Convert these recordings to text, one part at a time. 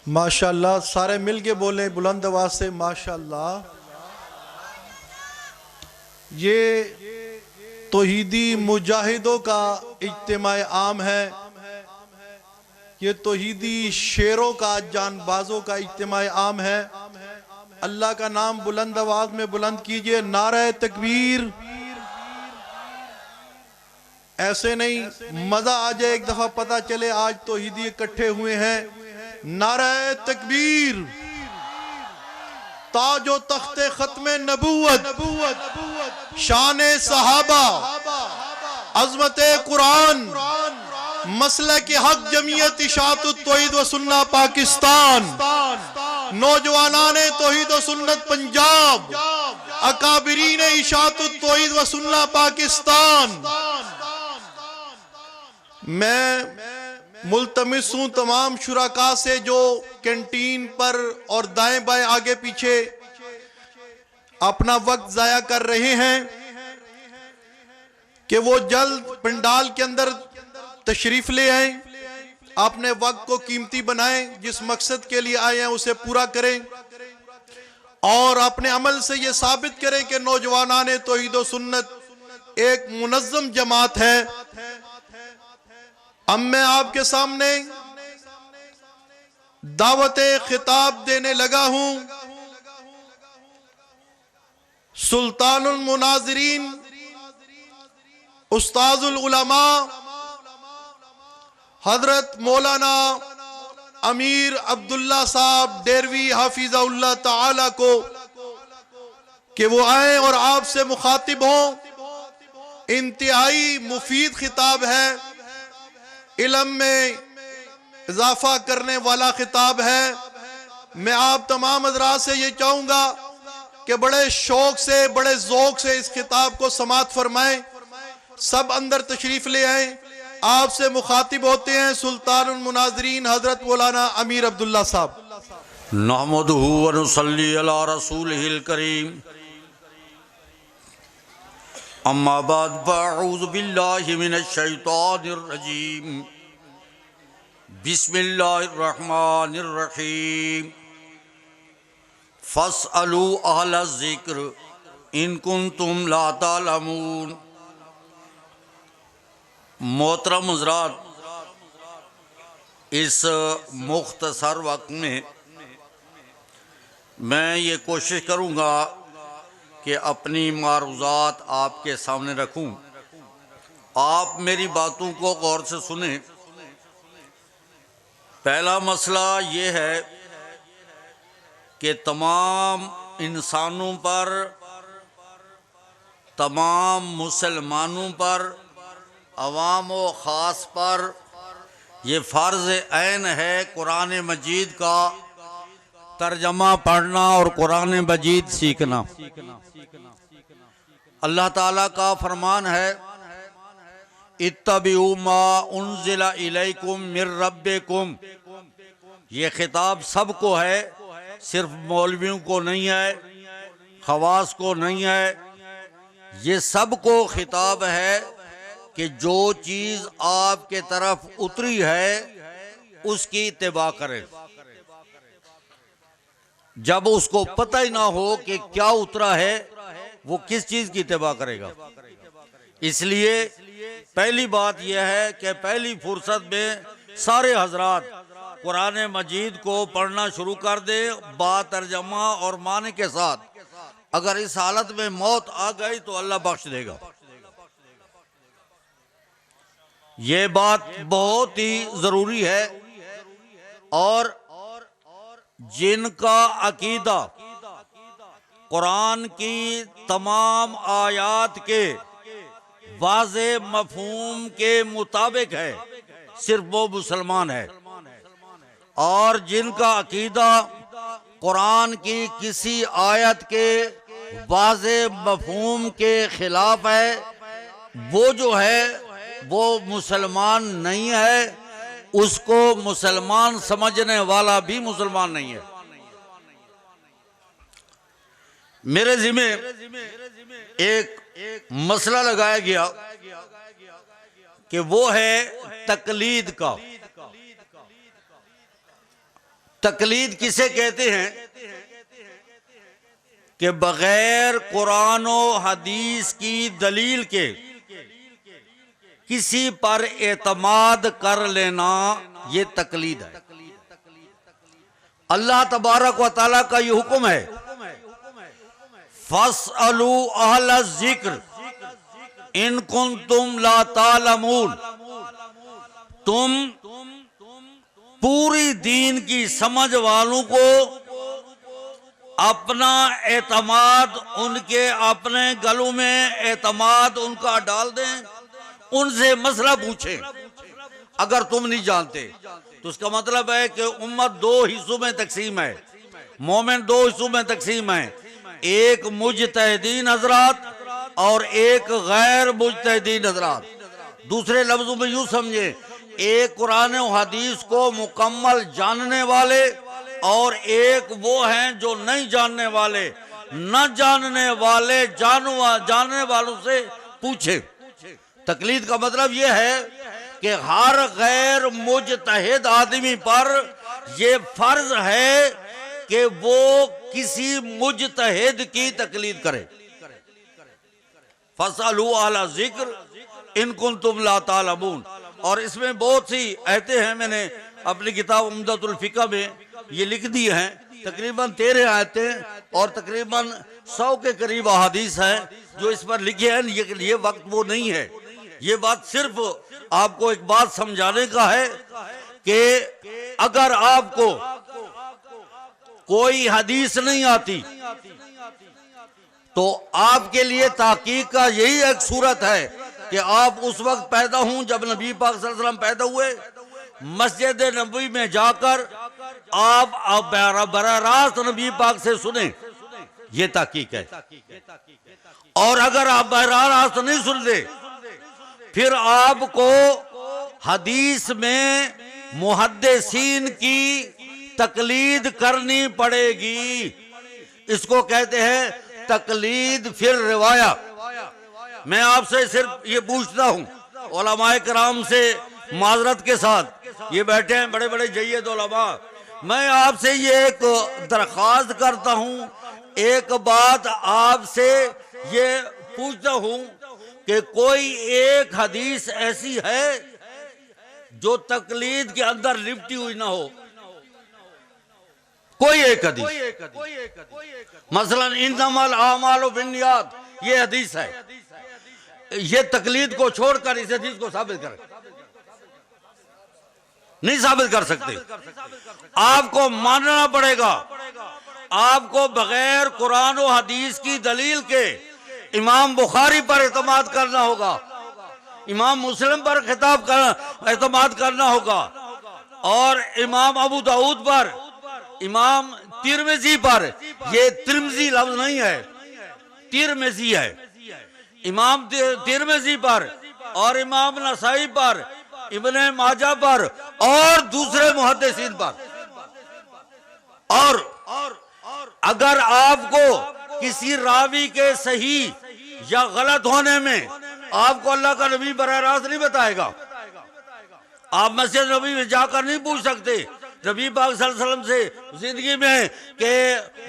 ماشاءاللہ، سارے مل کے بولیں بلند آواز سے ماشاءاللہ۔ یہ توحیدی مجاہدوں کا اجتماع عام ہے، یہ توحیدی شیروں کا، جان بازوں کا اجتماع عام ہے۔ اللہ کا نام بلند آواز میں بلند کیجئے، نعرہ تکبیر۔ ایسے نہیں، مزہ آ جائے، ایک دفعہ پتہ چلے آج توحیدی اکٹھے ہوئے ہیں۔ نعرہ تکبیر، تاج و تخت ختم نبوت، شان صحابہ، عظمت قرآن، مسلک حق جمعیت اشاعت التوحید و سنہ پاکستان، نوجوانان توحید و سنت پنجاب، اکابرین اشاعت التوحید و سنہ پاکستان۔ میں ملتمس ہوں تمام شرکاء سے جو کینٹین پر اور دائیں بائیں آگے پیچھے اپنا وقت ضائع کر رہے ہیں کہ وہ جلد پنڈال کے اندر تشریف لے آئیں، اپنے وقت کو قیمتی بنائیں، جس مقصد کے لیے آئے ہیں اسے پورا کریں، اور اپنے عمل سے یہ ثابت کریں کہ نوجوانان توحید و سنت ایک منظم جماعت ہے۔ اب میں آپ کے سامنے دعوت خطاب دینے لگا ہوں سلطان المناظرین، استاذ العلماء، حضرت مولانا امیر عبداللہ صاحب ڈیروی حافظہ اللہ تعالی کو، کہ وہ آئیں اور آپ سے مخاطب ہوں۔ انتہائی مفید خطاب ہے، علم میں اضافہ کرنے والا خطاب ہے۔ میں آپ تمام حضرات سے یہ چاہوں گا کہ بڑے شوق سے، بڑے ذوق سے اس خطاب کو سماعت فرمائیں، سب اندر تشریف لے آئیں۔ آپ سے مخاطب ہوتے ہیں سلطان المناظرین حضرت مولانا امیر عبداللہ صاحب۔ نحمدہ ونصلی علی رسولہ الکریم، اما بعد فاعوذ باللہ من الشیطان الرجیم، بسم اللہ الرحمن الرحیم، فاسألوا اہل الذکر ان کنتم لا تعلمون۔ محترم حضرات، اس مختصر وقت میں یہ کوشش کروں گا کہ اپنی معروضات آپ کے سامنے رکھوں، آپ میری باتوں کو غور سے سنیں۔ پہلا مسئلہ یہ ہے کہ تمام انسانوں پر، تمام مسلمانوں پر، عوام و خاص پر یہ فرض عین ہے قرآن مجید کا ترجمہ پڑھنا اور قرآن مجید سیکھنا۔ اللہ تعالیٰ کا فرمان ہے اتبعوا ما انزل الیکم من ربکم۔ یہ خطاب سب کو ہے، صرف مولویوں کو نہیں ہے، خواص کو نہیں ہے، یہ سب کو خطاب ہے کہ جو چیز آپ کے طرف اتری ہے اس کی اتباع کریں۔ جب اس کو پتہ ہی نہ ہو کہ کیا اترا ہے، وہ کس چیز کی اتباع کرے گا؟ اس لیے پہلی بات یہ ہے کہ پہلی فرصت میں سارے حضرات قرآن مجید کو پڑھنا شروع کر دیں با ترجمہ اور معنی کے ساتھ۔ اگر اس حالت میں موت آ گئی تو اللہ بخش دے گا۔ یہ بات بہت ہی ضروری ہے، اور جن کا عقیدہ قرآن کی تمام آیات کے واضح مفہوم کے مطابق ہے، صرف وہ مسلمان ہے، اور جن کا عقیدہ قرآن کی کسی آیت کے واضح مفہوم کے خلاف ہے، وہ جو ہے وہ مسلمان نہیں ہے، اس کو مسلمان سمجھنے والا بھی مسلمان نہیں ہے۔ میرے ذمہ ایک مسئلہ لگایا گیا کہ وہ ہے تقلید کا۔ تقلید کسے کہتے ہیں کہ بغیر قرآن و حدیث کی دلیل کے کسی پر اعتماد کر لینا، یہ تقلید ہے۔ اللہ تبارک و تعالیٰ کا یہ حکم ہے، فَاسْأَلُوا أَهْلَ الذِّكْرِ إِن كُنتُمْ لَا تَعْلَمُونَ، تم پوری دین کی سمجھ والوں کو اپنا اعتماد ان کے اپنے گلوں میں اعتماد ان کا ڈال دیں، ان سے مسئلہ پوچھیں اگر تم نہیں جانتے۔ تو اس کا مطلب ہے کہ امت دو حصوں میں تقسیم ہے، مومن دو حصوں میں تقسیم ہے، ایک مجتہدین حضرات اور ایک غیر مجتہدین حضرات۔ دوسرے لفظوں میں یوں سمجھیں، ایک قرآن و حدیث کو مکمل جاننے والے اور ایک وہ ہیں جو نہیں جاننے والے۔ نہ جاننے والے جاننے والوں سے پوچھیں۔ تقلید کا مطلب یہ ہے کہ ہر غیر مجتہد آدمی پر یہ فرض ہے کہ وہ کسی مجتہد کی تقلید کرے۔ فَاسْأَلُوا أَهْلَ الذِّكْرِ إِن كُنتُمْ لَا تَعْلَمُونَ۔ اور اس میں بہت سی آیتیں ہیں، میں نے اپنی کتاب عمدۃ الفقہ میں یہ لکھ دی ہیں، تقریباً 13 آیتیں اور تقریباً 100 کے قریب احادیث ہیں جو اس پر لکھے ہیں۔ یہ وقت وہ نہیں ہے، یہ بات صرف آپ کو ایک بات سمجھانے کا ہے کہ اگر آپ کو کوئی حدیث نہیں آتی تو آپ کے لیے تحقیق کا یہی ایک صورت ہے کہ آپ اس وقت پیدا ہوں جب نبی پاک صلی اللہ علیہ وسلم پیدا ہوئے، مسجد نبوی میں جا کر آپ براہ راست نبی پاک سے سنیں، یہ تحقیق ہے۔ اور اگر آپ براہ راست نہیں سنتے پھر آپ کو حدیث میں محدثین کی تقلید کرنی پڑے گی۔ اس کو کہتے ہیں تقلید فی الروایہ۔ میں آپ سے صرف یہ پوچھتا ہوں، علماء کرام سے معذرت کے ساتھ، یہ بیٹھے ہیں بڑے بڑے جید علماء، میں آپ سے یہ ایک درخواست کرتا ہوں، ایک بات آپ سے یہ پوچھتا ہوں کہ کوئی ایک حدیث ایسی ہے جو تقلید کے اندر لپٹی ہوئی نہ ہو؟ کوئی ایک حدیث، مثلا انما الاعمال بالنیات، یہ حدیث ہے، یہ تقلید کو چھوڑ کر اس حدیث کو ثابت کریں، نہیں ثابت کر سکتے۔ آپ کو ماننا پڑے گا، آپ کو بغیر قرآن و حدیث کی دلیل کے امام بخاری پر اعتماد کرنا ہوگا، امام مسلم پر اعتماد کرنا ہوگا، اور امام ابو داؤد پر، امام ترمذی پر، یہ ترمذی لفظ نہیں ہے، ترمذی ہے، امام ترمذی پر اور امام نسائی پر، ابن ماجہ پر اور دوسرے محدثین پر۔ اور اگر آپ کو کسی راوی کے صحیح یا غلط ہونے میں آپ کو اللہ کا نبی براہ راست نہیں بتائے گا، آپ مسجد نبی میں جا کر نہیں پوچھ سکتے نبی پاک صلی اللہ علیہ وسلم سے زندگی میں کہ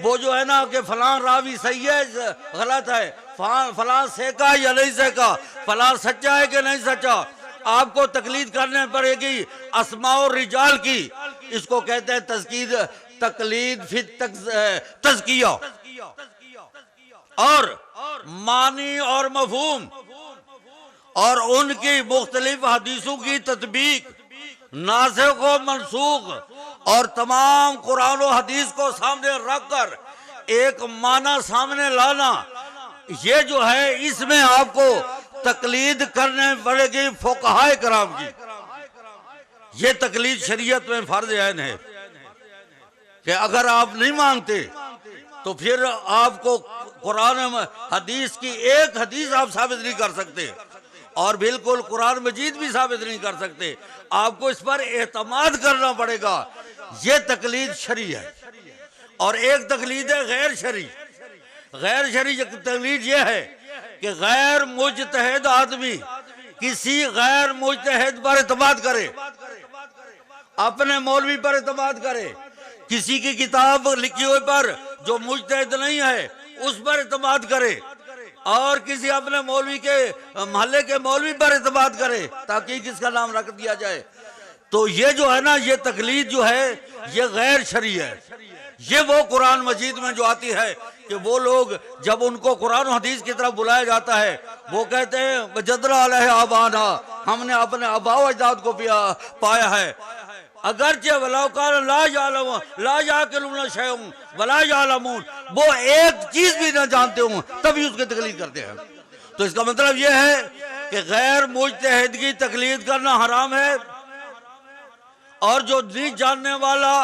وہ جو ہے نا کہ فلاں راوی صحیح ہے غلط ہے، فلاں سیکا یا نہیں سیکا، فلاں سچا ہے کہ نہیں سچا۔ آپ کو تقلید کرنے پڑے گی اسماء الرجال کی، اس کو کہتے ہیں تقلید فی تزکیہ، اور معنی اور مفہوم اور ان کی مختلف حدیثوں کی تطبیق، ناسخ و منسوخ اور تمام قرآن و حدیث کو سامنے رکھ کر ایک معنی سامنے لانا، یہ جو ہے اس میں آپ کو تقلید کرنے پڑے گی فقہائے کرام کی۔ یہ تقلید شریعت میں فرض عین ہے کہ اگر آپ نہیں مانتے تو پھر آپ کو قرآن حدیث کی ایک حدیث آپ ثابت نہیں کر سکتے، اور بالکل قرآن مجید بھی ثابت نہیں کر سکتے، آپ کو اس پر اعتماد کرنا پڑے گا۔ یہ تقلید شرعی ہے۔ اور ایک تقلید ہے غیر شرعی۔ غیر شرعی تقلید یہ ہے کہ غیر مجتہد آدمی کسی غیر مجتہد پر اعتماد کرے، اپنے مولوی پر اعتماد کرے، کسی کی کتاب لکھی ہوئی پر جو مجتہد نہیں ہے اس پر اعتماد کرے، اور کسی اپنے مولوی کے محلے کے مولوی پر اعتماد کرے تاکہ کس کا نام رکھ دیا جائے، تو یہ جو ہے نا، یہ تقلید جو ہے یہ غیر شرعی ہے۔ یہ وہ قرآن مجید میں جو آتی ہے کہ وہ لوگ جب ان کو قرآن و حدیث کی طرف بلایا جاتا ہے وہ کہتے ہیں وجدنا علیہ آبانا، ہم نے اپنے آباء و اجداد کو پایا ہے، اگرچہ وَلَوْ كَانَ لَا يَعْلَمُونَ لَا يَعْقِلُونَ شَيْئًا وَلَا يَعْلَمُونَ، وہ ایک چیز بھی نہ جانتے ہوں تبھی اس کی تقلید کرتے ہیں۔ تو اس کا مطلب یہ ہے کہ غیر مجتہد کی تقلید کرنا حرام ہے، اور جو نہیں جاننے والا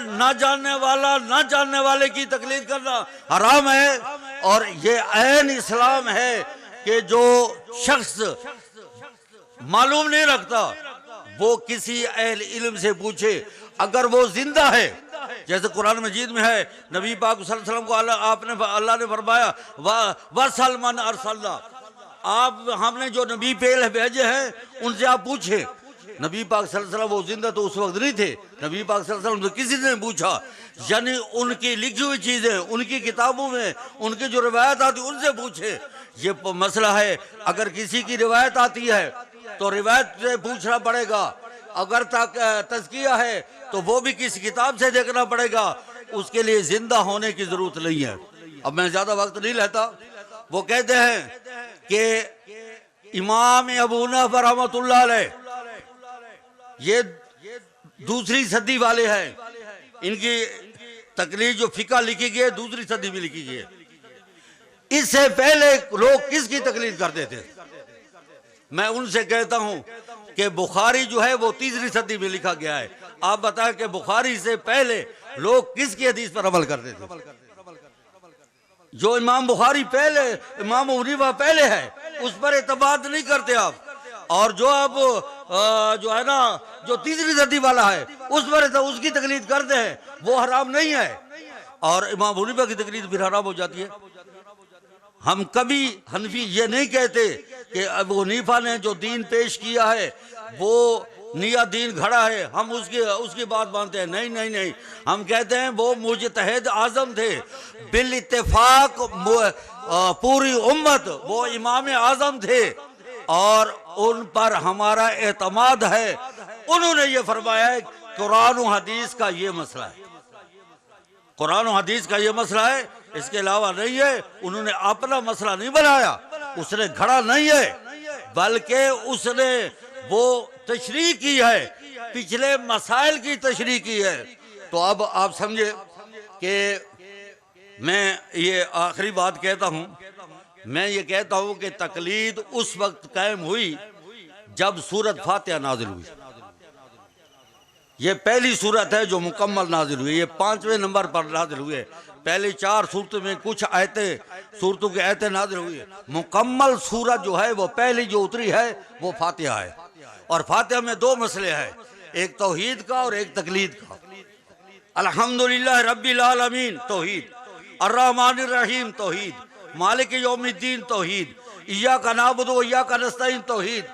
نہ جاننے والے کی تقلید کرنا حرام ہے۔ اور یہ عین اسلام ہے کہ جو شخص معلوم نہیں رکھتا وہ کسی اہل علم سے پوچھے، اگر وہ زندہ ہے، جیسے قرآن مجید میں ہے نبی پاک صلی اللہ علیہ وسلم کو اللہ نے فرمایا وَرْسَلْ مَنْ أَرْسَلْنَا، ہم نے جو نبی بھیجے ہیں ان سے آپ پوچھیں۔ نبی پاک صلی اللہ علیہ وسلم وہ زندہ تو اس وقت نہیں تھے، نبی پاک صلی اللہ علیہ وسلم سے کسی نے پوچھا، یعنی ان کی لکھی ہوئی چیزیں، ان کی کتابوں میں ان کی جو روایت آتی ان سے پوچھے۔ یہ مسئلہ ہے، اگر کسی کی روایت آتی ہے تو روایت سے پوچھنا پڑے گا، اگر تزکیہ ہے تو وہ بھی کسی کتاب سے دیکھنا پڑے گا، اس کے لیے زندہ ہونے کی ضرورت نہیں ہے۔ اب میں زیادہ وقت نہیں لیتا، وہ کہتے ہیں کہ امام ابو حنیفہ رحمۃ اللہ علیہ یہ دوسری صدی والے ہیں، ان کی تقریر جو فقہ لکھی گئی ہے دوسری صدی میں لکھی گئی ہے۔ اس سے پہلے لوگ کس کی تقلید کرتے تھے؟ میں ان سے کہتا ہوں کہ بخاری جو ہے وہ تیسری صدی میں لکھا گیا ہے، آپ بتائیں کہ بخاری سے پہلے لوگ کس کی حدیث پر عمل کرتے تھے؟ جو امام بخاری پہلے، امام ابو حنیفہ پہلے ہے اس پر اعتماد نہیں کرتے آپ، اور جو اب جو ہے نا جو تیسری صدی والا ہے اس پر اس کی تقلید کرتے ہیں، وہ حرام نہیں ہے، اور امام ابو حنیفہ کی تقلید پھر حرام ہو جاتی ہے۔ ہم کبھی حنفی یہ نہیں کہتے کہ ابو حنیفہ نے جو دین پیش کیا ہے وہ نیا دین گھڑا ہے، ہم اس کی بات مانتے ہیں، نہیں، ہم کہتے ہیں وہ مجتہد اعظم تھے بالاتفاق پوری امت، وہ امام اعظم تھے اور ان پر ہمارا اعتماد ہے۔ انہوں نے یہ فرمایا ہے قرآن و حدیث کا یہ مسئلہ ہے، قرآن و حدیث کا یہ مسئلہ ہے، اس کے علاوہ نہیں ہے۔ انہوں نے اپنا مسئلہ نہیں بنایا، اس نے گھڑا نہیں ہے، بلکہ اس نے وہ تشریح کی ہے، پچھلے مسائل کی تشریح کی ہے۔ تو اب آپ سمجھے کہ میں یہ آخری بات کہتا ہوں، میں یہ کہتا ہوں کہ تقلید اس وقت قائم ہوئی جب سورت فاتحہ نازل ہوئی۔ یہ پہلی سورت ہے جو مکمل نازل ہوئی، یہ 5ویں نمبر پر نازل ہوئے۔ پہلی 4 صورتوں میں کچھ صورتوں کی آیتیں نازل ہوئی، مکمل سورت جو ہے وہ پہلی جو اتری ہے وہ فاتحہ ہے، اور فاتحہ میں 2 مسئلے ہیں، ایک توحید کا اور ایک تقلید کا۔ الحمدللہ رب العالمین توحید، الرحمن الرحیم توحید، مالک یوم الدین توحید، ایاک نعبد و ایاک نستعین توحید،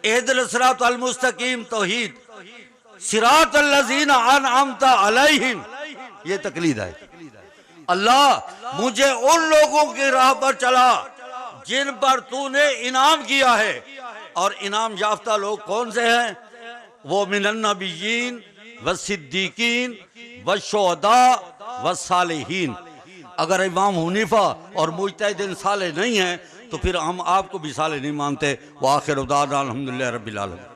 اہدنا الصراط المستقیم توحید، صراط الذین انعمت علیہم، یہ تقلید ہے۔ اللہ مجھے ان لوگوں کی راہ پر چلا جن پر تو نے انعام کیا ہے، اور انعام یافتہ لوگ کون سے ہیں؟ وہ من النبیین والصدیقین والشہداء والصالحین۔ اگر امام حنیفہ اور مجتہد صالح نہیں ہیں تو پھر ہم آپ کو بھی صالح نہیں مانتے۔ وآخر دعوانا الحمدللہ رب العالمین۔